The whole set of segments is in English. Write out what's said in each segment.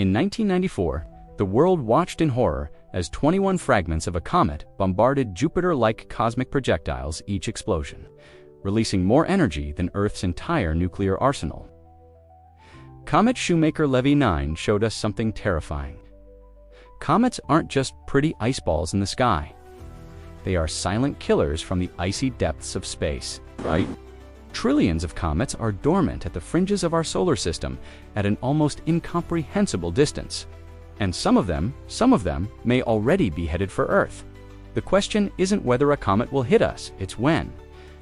In 1994, the world watched in horror as 21 fragments of a comet bombarded Jupiter-like cosmic projectiles each explosion, releasing more energy than Earth's entire nuclear arsenal. Comet Shoemaker-Levy 9 showed us something terrifying. Comets aren't just pretty ice balls in the sky. They are silent killers from the icy depths of space, right? Trillions of comets are dormant at the fringes of our solar system at an almost incomprehensible distance. And some of them may already be headed for Earth. The question isn't whether a comet will hit us, it's when,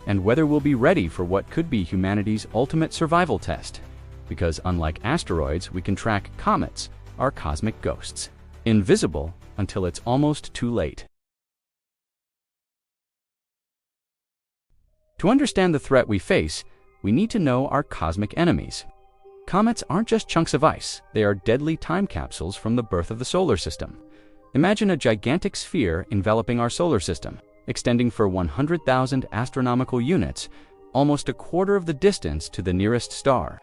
and whether we'll be ready for what could be humanity's ultimate survival test. Because unlike asteroids, we can track comets, our cosmic ghosts, invisible until it's almost too late. To understand the threat we face, we need to know our cosmic enemies. Comets aren't just chunks of ice, they are deadly time capsules from the birth of the solar system. Imagine a gigantic sphere enveloping our solar system, extending for 100,000 astronomical units, almost a quarter of the distance to the nearest star.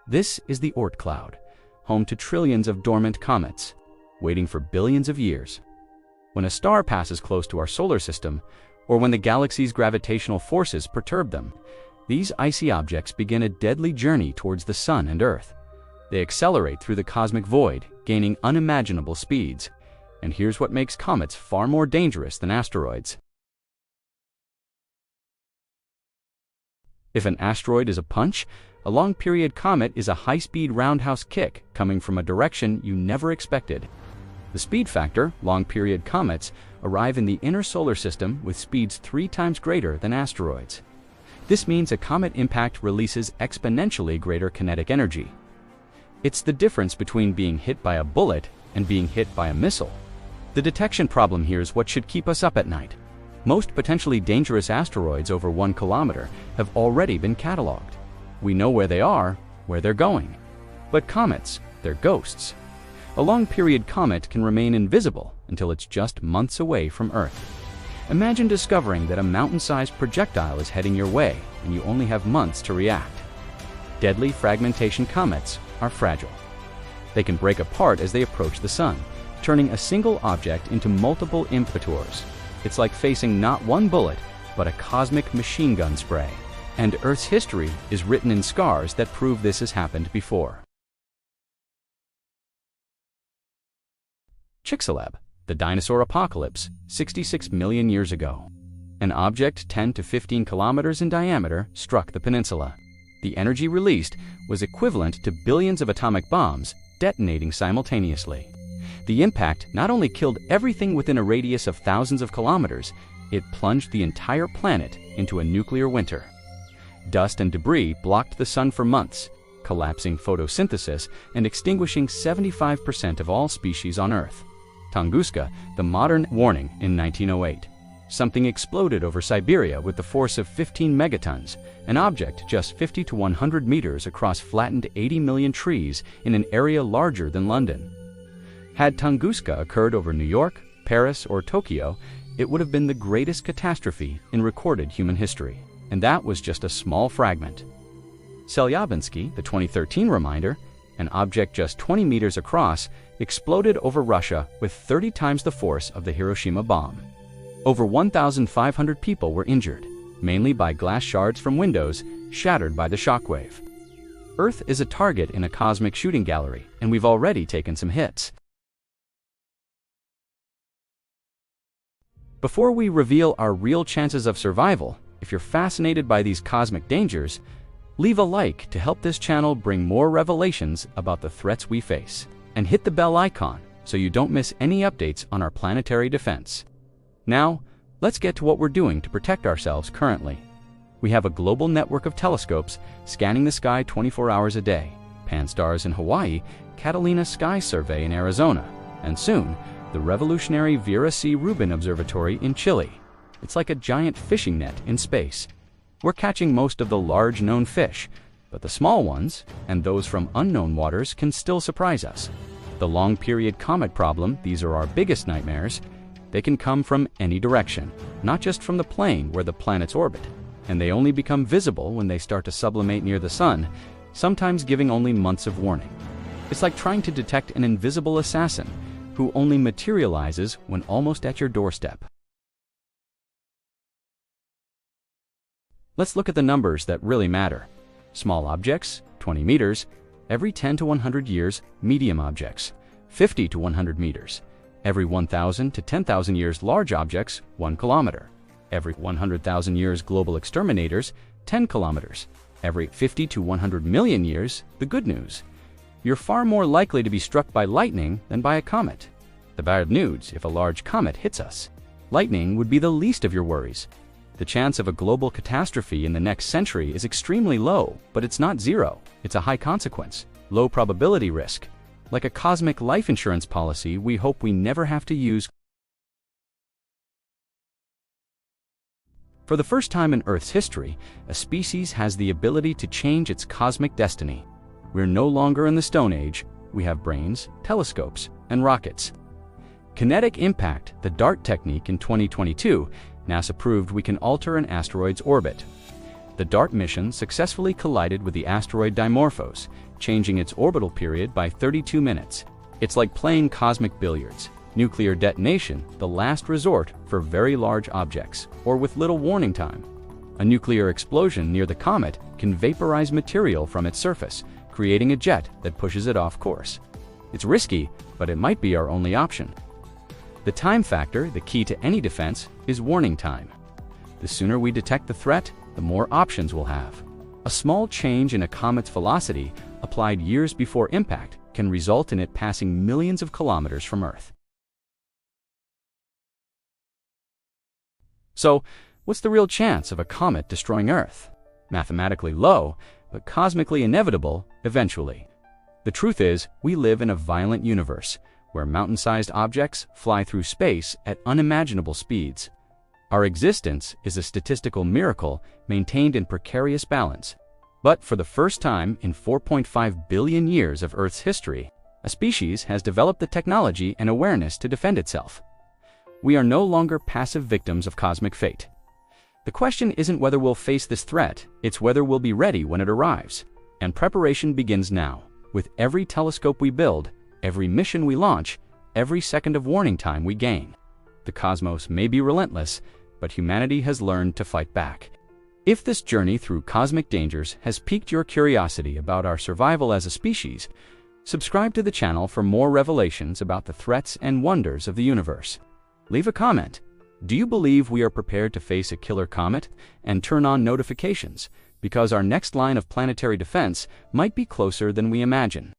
This is the Oort cloud, home to trillions of dormant comets, waiting for billions of years. When a star passes close to our solar system, or when the galaxy's gravitational forces perturb them, these icy objects begin a deadly journey towards the Sun and Earth. They accelerate through the cosmic void, gaining unimaginable speeds. And here's what makes comets far more dangerous than asteroids. If an asteroid is a punch, a long-period comet is a high-speed roundhouse kick coming from a direction you never expected. The speed factor, long-period comets, arrive in the inner solar system with speeds 3 times greater than asteroids. This means a comet impact releases exponentially greater kinetic energy. It's the difference between being hit by a bullet and being hit by a missile. The detection problem here is what should keep us up at night. Most potentially dangerous asteroids over 1 kilometer have already been cataloged. We know where they are, where they're going. But comets, they're ghosts. A long-period comet can remain invisible until it's just months away from Earth. Imagine discovering that a mountain-sized projectile is heading your way and you only have months to react. Deadly fragmentation comets are fragile. They can break apart as they approach the Sun, turning a single object into multiple impetors. It's like facing not one bullet, but a cosmic machine gun spray. And Earth's history is written in scars that prove this has happened before. Chicxulub, the dinosaur apocalypse, 66 million years ago. An object 10 to 15 kilometers in diameter struck the peninsula. The energy released was equivalent to billions of atomic bombs detonating simultaneously. The impact not only killed everything within a radius of thousands of kilometers, it plunged the entire planet into a nuclear winter. Dust and debris blocked the sun for months, collapsing photosynthesis and extinguishing 75% of all species on Earth. Tunguska, the modern warning in 1908. Something exploded over Siberia with the force of 15 megatons, an object just 50 to 100 meters across flattened 80 million trees in an area larger than London. Had Tunguska occurred over New York, Paris, or Tokyo, it would have been the greatest catastrophe in recorded human history. And that was just a small fragment. Chelyabinsk, the 2013 reminder, an object just 20 meters across, exploded over Russia with 30 times the force of the Hiroshima bomb. Over 1,500 people were injured, mainly by glass shards from windows shattered by the shockwave. Earth is a target in a cosmic shooting gallery, and we've already taken some hits. Before we reveal our real chances of survival, if you're fascinated by these cosmic dangers, leave a like to help this channel bring more revelations about the threats we face. And hit the bell icon so you don't miss any updates on our planetary defense. Now, let's get to what we're doing to protect ourselves currently. We have a global network of telescopes scanning the sky 24 hours a day, Pan-STARRS in Hawaii, Catalina Sky Survey in Arizona, and soon, the revolutionary Vera C. Rubin Observatory in Chile. It's like a giant fishing net in space. We're catching most of the large known fish, but the small ones, and those from unknown waters, can still surprise us. The long-period comet problem, these are our biggest nightmares. They can come from any direction, not just from the plane where the planets orbit. And they only become visible when they start to sublimate near the sun, sometimes giving only months of warning. It's like trying to detect an invisible assassin who only materializes when almost at your doorstep. Let's look at the numbers that really matter. Small objects, 20 meters, every 10 to 100 years. Medium objects, 50 to 100 meters. Every 1,000 to 10,000 years. Large objects, 1 kilometer. Every 100,000 years. Global exterminators, 10 kilometers. Every 50 to 100 million years. The good news: you're far more likely to be struck by lightning than by a comet. The bad news: if a large comet hits us, lightning would be the least of your worries. The chance of a global catastrophe in the next century is extremely low, but it's not zero. It's a high consequence, low probability risk. Like a cosmic life insurance policy we hope we never have to use. For the first time in Earth's history, a species has the ability to change its cosmic destiny. We're no longer in the Stone Age. We have brains, telescopes, and rockets. Kinetic impact, the DART technique. In 2022, NASA proved we can alter an asteroid's orbit. The DART mission successfully collided with the asteroid Dimorphos, changing its orbital period by 32 minutes. It's like playing cosmic billiards. Nuclear detonation, the last resort for very large objects, or with little warning time. A nuclear explosion near the comet can vaporize material from its surface, creating a jet that pushes it off course. It's risky, but it might be our only option. The time factor, the key to any defense, is warning time. The sooner we detect the threat, the more options we'll have. A small change in a comet's velocity, applied years before impact, can result in it passing millions of kilometers from Earth. So, what's the real chance of a comet destroying Earth? Mathematically low, but cosmically inevitable eventually. The truth is, we live in a violent universe, where mountain-sized objects fly through space at unimaginable speeds. Our existence is a statistical miracle maintained in precarious balance. But for the first time in 4.5 billion years of Earth's history, a species has developed the technology and awareness to defend itself. We are no longer passive victims of cosmic fate. The question isn't whether we'll face this threat, it's whether we'll be ready when it arrives. And preparation begins now. With every telescope we build, every mission we launch, every second of warning time we gain. The cosmos may be relentless, but humanity has learned to fight back. If this journey through cosmic dangers has piqued your curiosity about our survival as a species, subscribe to the channel for more revelations about the threats and wonders of the universe. Leave a comment. Do you believe we are prepared to face a killer comet? And turn on notifications, because our next line of planetary defense might be closer than we imagine.